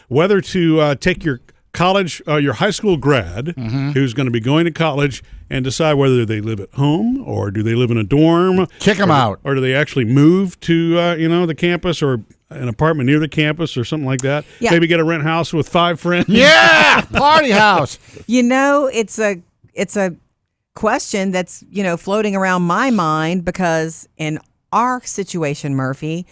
Whether to take your college, your high school grad who's going to be going to college and decide whether they live at home or do they live in a dorm. Kick them out. Or do they actually move to, the campus or an apartment near the campus or something like that. Yeah. Maybe get a rent house with 5 friends. Yeah, party house. It's a question that's, floating around my mind because in our situation, Murphy,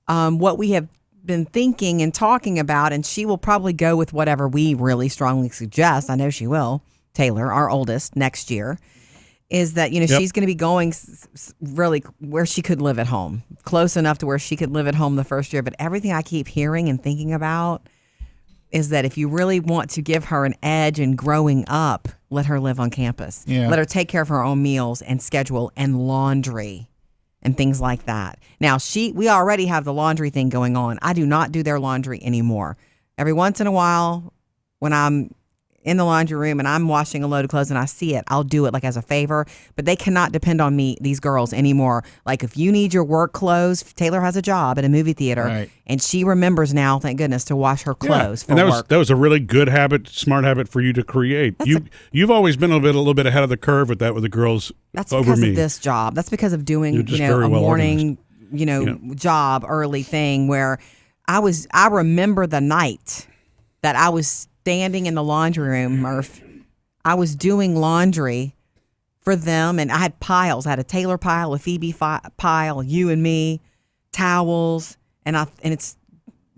what we have been thinking and talking about, and she will probably go with whatever we really strongly suggest. I know she will. Taylor, our oldest, next year, is that, she's going to be going really where she could live at home, close enough to where she could live at home the first year. But everything I keep hearing and thinking about is that if you really want to give her an edge in growing up, let her live on campus. Yeah. Let her take care of her own meals and schedule and laundry and things like that. Now, we already have the laundry thing going on. I do not do their laundry anymore. Every once in a while, when I'm in the laundry room and I'm washing a load of clothes and I see it, I'll do it like as a favor. But they cannot depend on me, these girls, anymore. Like if you need your work clothes, Taylor has a job at a movie theater, right, and she remembers now, thank goodness, to wash her clothes for and work. That was a really good habit, smart habit for you to create. You've always been a little bit ahead of the curve with that with the girls. That's over because me. of this job. That's because of doing very well morning job early thing where I remember the night that I was standing in the laundry room, Murph. I was doing laundry for them, and I had piles. I had a Taylor pile, a Phoebe pile, you and me, towels, and it's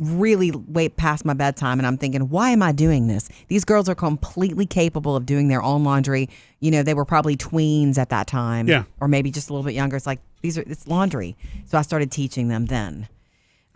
really way past my bedtime, and I'm thinking, why am I doing this? These girls are completely capable of doing their own laundry. They were probably tweens at that time, or maybe just a little bit younger. It's like it's laundry. So I started teaching them then.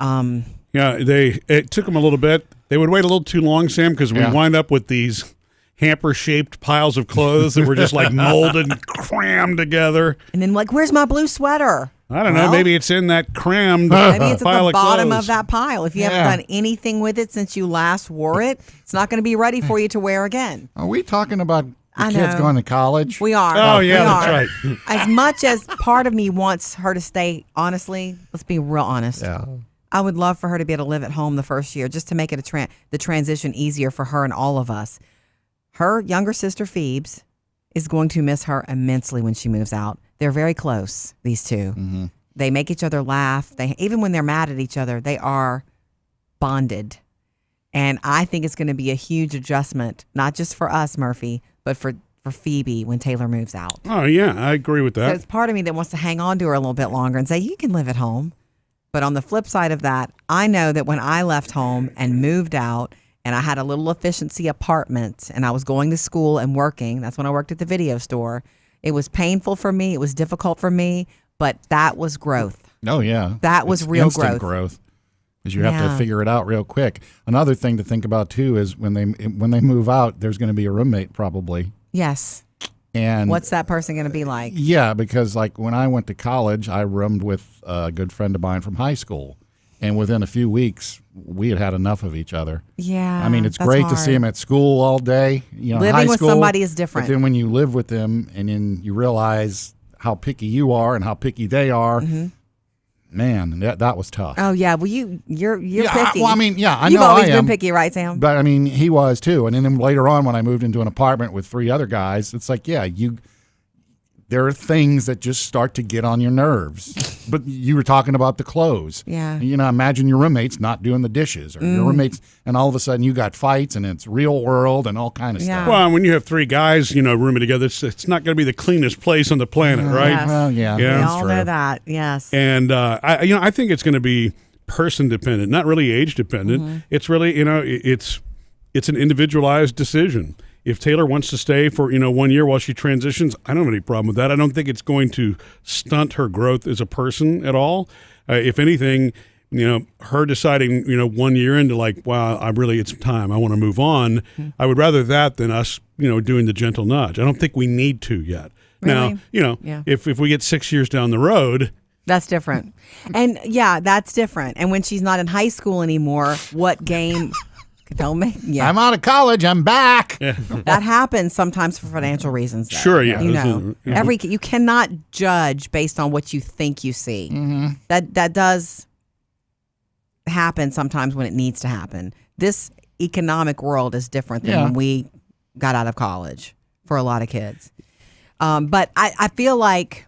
It took them a little bit. They would wait a little too long, Sam, because we wind up with these hamper-shaped piles of clothes that were just like molded and crammed together. And then where's my blue sweater? I don't know. Maybe it's in that crammed maybe it's pile at the bottom clothes. of that pile. If you haven't done anything with it since you last wore it, it's not going to be ready for you to wear again. Are we talking about I kids know. going to college? We are. Oh, yeah, We that's are. right. As much as part of me wants her to stay, honestly, let's be real honest. Yeah. I would love for her to be able to live at home the first year just to make it the transition easier for her and all of us. Her younger sister, Phoebes, is going to miss her immensely when she moves out. They're very close, these two. Mm-hmm. They make each other laugh. Even when they're mad at each other, they are bonded. And I think it's going to be a huge adjustment, not just for us, Murphy, but for Phoebe when Taylor moves out. Oh, yeah, I agree with that. So it's part of me that wants to hang on to her a little bit longer and say, you can live at home. But on the flip side of that, I know that when I left home and moved out and I had a little efficiency apartment and I was going to school and working, that's when I worked at the video store. It was painful for me. It was difficult for me, but that was growth. Oh, yeah. That was real instant growth. Because you have to figure it out real quick. Another thing to think about, too, is when they move out, there's going to be a roommate probably. Yes. And what's that person going to be like? Yeah, because when I went to college, I roomed with a good friend of mine from high school. And within a few weeks, we had enough of each other. Yeah. I mean, it's great to see him at school all day. Living high with school, somebody is different. But then when you live with them and then you realize how picky you are and how picky they are, man, that was tough. Oh, yeah. Well, you're picky. I know You've always I am. been picky, right, Sam? But, I mean, he was, too. And then later on, when I moved into an apartment with 3 other guys, it's like, there are things that just start to get on your nerves. But you were talking about the clothes. Yeah. Imagine your roommates not doing the dishes or your roommates, and all of a sudden you got fights and it's real world and all kind of stuff. Well, when you have 3 guys, rooming together, it's not going to be the cleanest place on the planet, right? Yes. Well, yeah. We That's all true. know that, yes. And I think it's going to be person dependent, not really age dependent. It's really, it's an individualized decision. If Taylor wants to stay for 1 year while she transitions, I don't have any problem with that. I don't think it's going to stunt her growth as a person at all. If anything, her deciding 1 year into wow, it's time, I want to move on. I would rather that than us doing the gentle nudge. I don't think we need to yet. Really? Now if we get 6 years down the road. That's different. And that's different. And when she's not in high school anymore, what game? Tell me. Yeah. I'm out of college. I'm back. Yeah. That happens sometimes for financial reasons. Though. Sure, yeah. You cannot judge based on what you think you see. That does happen sometimes when it needs to happen. this economic world is different than when we got out of college for a lot of kids. But I feel like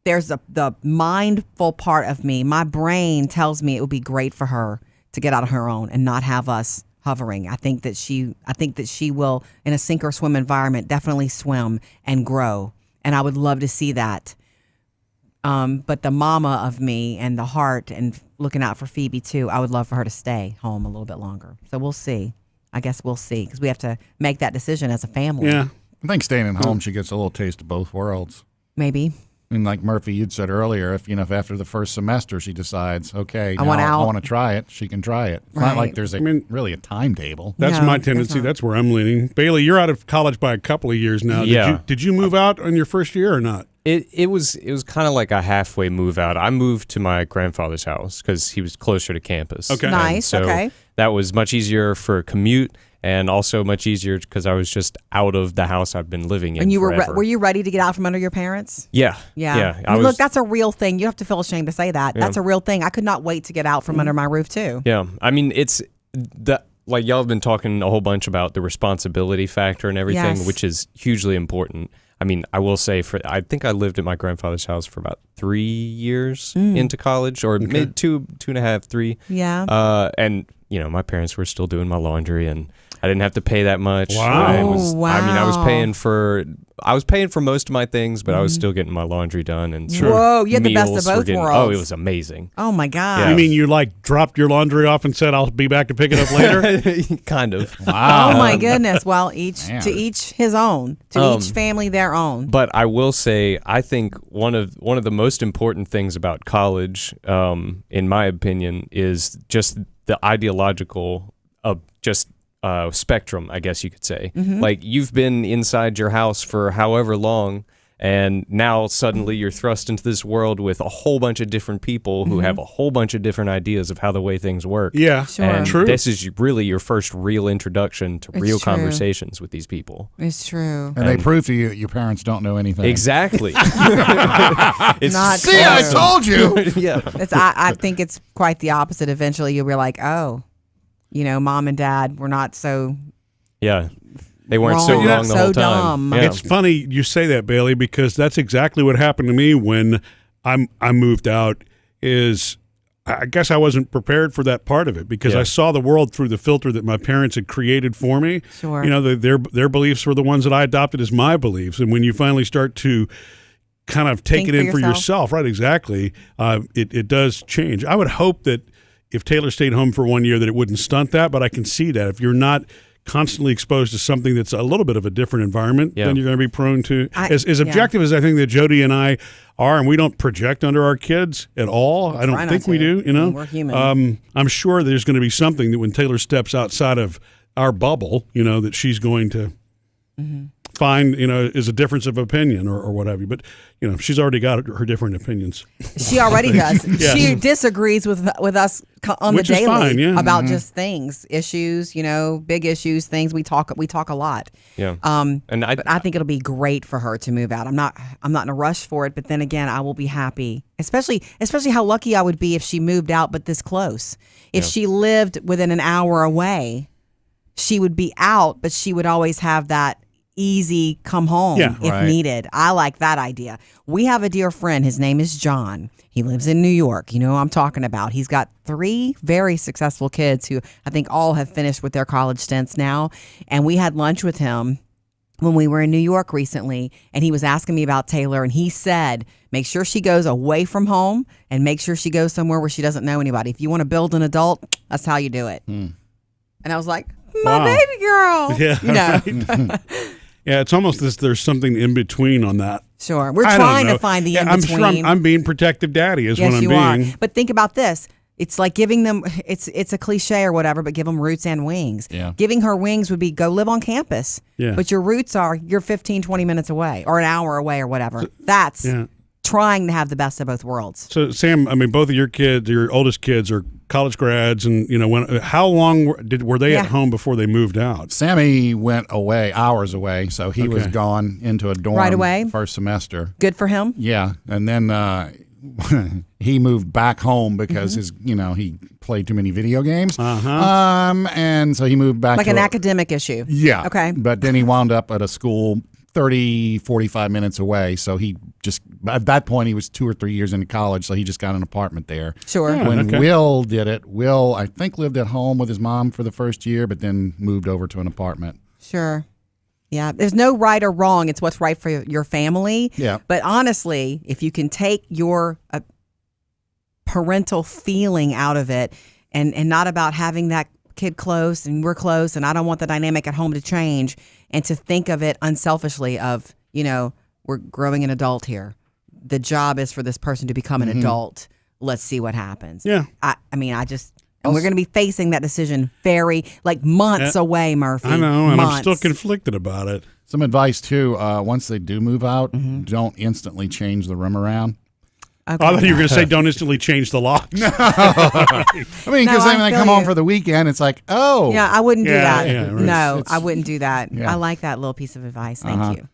there's the mindful part of me. My brain tells me it would be great for her to get out on her own and not have us hovering. I think that she will, in a sink or swim environment, definitely swim and grow. And I would love to see that. But the mama of me and the heart and looking out for Phoebe too, I would love for her to stay home a little bit longer. So we'll see. I guess we'll see, because we have to make that decision as a family. Yeah. I think staying at home, she gets a little taste of both worlds. Maybe. And like Murphy, you'd said earlier, if after the first semester she decides, okay, I want out. I want to try it, she can try it. It's not like there's really a timetable. That's No, my there's tendency. not. That's where I'm leaning. Bailey, you're out of college by a couple of years now. Yeah. Did you move out on your first year or not? It was kind of like a halfway move out. I moved to my grandfather's house because he was closer to campus. Okay. Nice, And so okay. that was much easier for a commute, and also much easier because I was just out of the house I've been living in. And you forever. were you ready to get out from under your parents? Yeah. Yeah. I Look, was, that's a real thing. You have to feel ashamed to say that. Yeah. That's a real thing. I could not wait to get out from under my roof too. yeah. I mean, it's like y'all have been talking a whole bunch about the responsibility factor and everything, Yes. which is hugely important. I mean, I will say I think I lived at my grandfather's house for about 3 years into college, or maybe two and a half, 3. Yeah. And my parents were still doing my laundry, and I didn't have to pay that much. Wow. I mean, I was Wow. paying for most of my things, but I was still getting my laundry done, and Whoa, you had the best of meals were both getting- worlds. Oh, it was amazing. Oh my God. Yeah. You mean you dropped your laundry off and said, I'll be back to pick it up later? Kind of. Wow. Oh my goodness. Well, Man. to each his own. To each family their own. But I will say, I think one of the most important things about college, in my opinion, is just the ideological spectrum, I guess you could say. Like, you've been inside your house for however long, and now suddenly you're thrust into this world with a whole bunch of different people who have a whole bunch of different ideas of how the way things work. Yeah. Sure. And True. this is really your first real introduction to It's real true. conversations with these people. It's true. And they prove to you your parents don't know anything. Exactly. It's Not See, I true. told you. yeah. I think it's quite the opposite. Eventually you'll be like, oh, mom and dad were not so Yeah. They weren't so Wrong. wrong the So whole time. dumb. Yeah. It's funny you say that, Bailey, because that's exactly what happened to me when I moved out. Is I guess I wasn't prepared for that part of it, because Yeah. I saw the world through the filter that my parents had created for me. Sure. Their beliefs were the ones that I adopted as my beliefs, and when you finally start to kind of take Think it in for for yourself. yourself, right? Exactly. It does change. I would hope that if Taylor stayed home for 1 year, that it wouldn't stunt that, but I can see that if you're not constantly exposed to something that's a little bit of a different environment, Yeah. then you're going to be prone to as yeah. objective as I think that Jodi and I are, and we don't project under our kids at all. I try don't not think we to. do. We're human. I'm sure there's going to be something that when Taylor steps outside of our bubble, that she's going to find, is a difference of opinion or what have you. But she's already got her different opinions. She already does. Yeah. She disagrees with us on Which the is daily fine, yeah. about just things, issues, big issues, things. We talk a lot. Yeah. But I think it'll be great for her to move out. I'm not in a rush for it, but then again, I will be happy. Especially how lucky I would be if she moved out but this close. If she lived within an hour away, she would be out, but she would always have that easy come home Yeah. if Right. needed. I like that idea. We have a dear friend. His name is John. He lives in New York. You know who I'm talking about. He's got 3 very successful kids who I think all have finished with their college stints now. And we had lunch with him when we were in New York recently, and he was asking me about Taylor, and he said, make sure she goes away from home and make sure she goes somewhere where she doesn't know anybody. If you want to build an adult, that's how you do it. And I was like, my Wow. baby girl. Yeah, Yeah, it's almost as there's something in between on that. Sure. We're I don't trying know. to find the Yeah, in-between. I'm sure I'm being protective daddy is yes, what I'm you being. are. But think about this. It's like giving them, it's a cliche or whatever, but give them roots and wings. Yeah. Giving her wings would be go live on campus. Yeah. But your roots are you're 15, 20 minutes away or an hour away or whatever. That's Yeah. trying to have the best of both worlds. So Sam, I mean, both of your kids, your oldest kids, are college grads, and how long were they at Yeah. home before they moved out? Sammy went away, hours away, so he was Okay. gone into a dorm Right away? first semester. Good for him. Yeah, and then he moved back home because his, he played too many video games. And so he moved back Like to an academic issue. Yeah. Okay. But then he wound up at a school 30, 45 minutes away. So he just, at that point, he was 2 or 3 years into college. So he just got an apartment there. Sure. Yeah. When okay. Will did it, Will, I think, lived at home with his mom for the first year, but then moved over to an apartment. Sure. Yeah. There's no right or wrong. It's what's right for your family. Yeah. But honestly, if you can take your parental feeling out of it and not about having that kid close and we're close and I don't want the dynamic at home to change, and to think of it unselfishly of, we're growing an adult here. The job is for this person to become an adult. Let's see what happens. Yeah. And we're going to be facing that decision very, months away, Murphy. I know, and months. I'm still conflicted about it. Some advice, too. Once they do move out, don't instantly change the room around. Okay. I thought you were going to say don't instantly change the locks. I mean, because No, when I they feel come home you. for the weekend, it's like, oh. Yeah, I wouldn't do Yeah, that. yeah, right. No, It's- I wouldn't do that. Yeah. I like that little piece of advice. Thank you.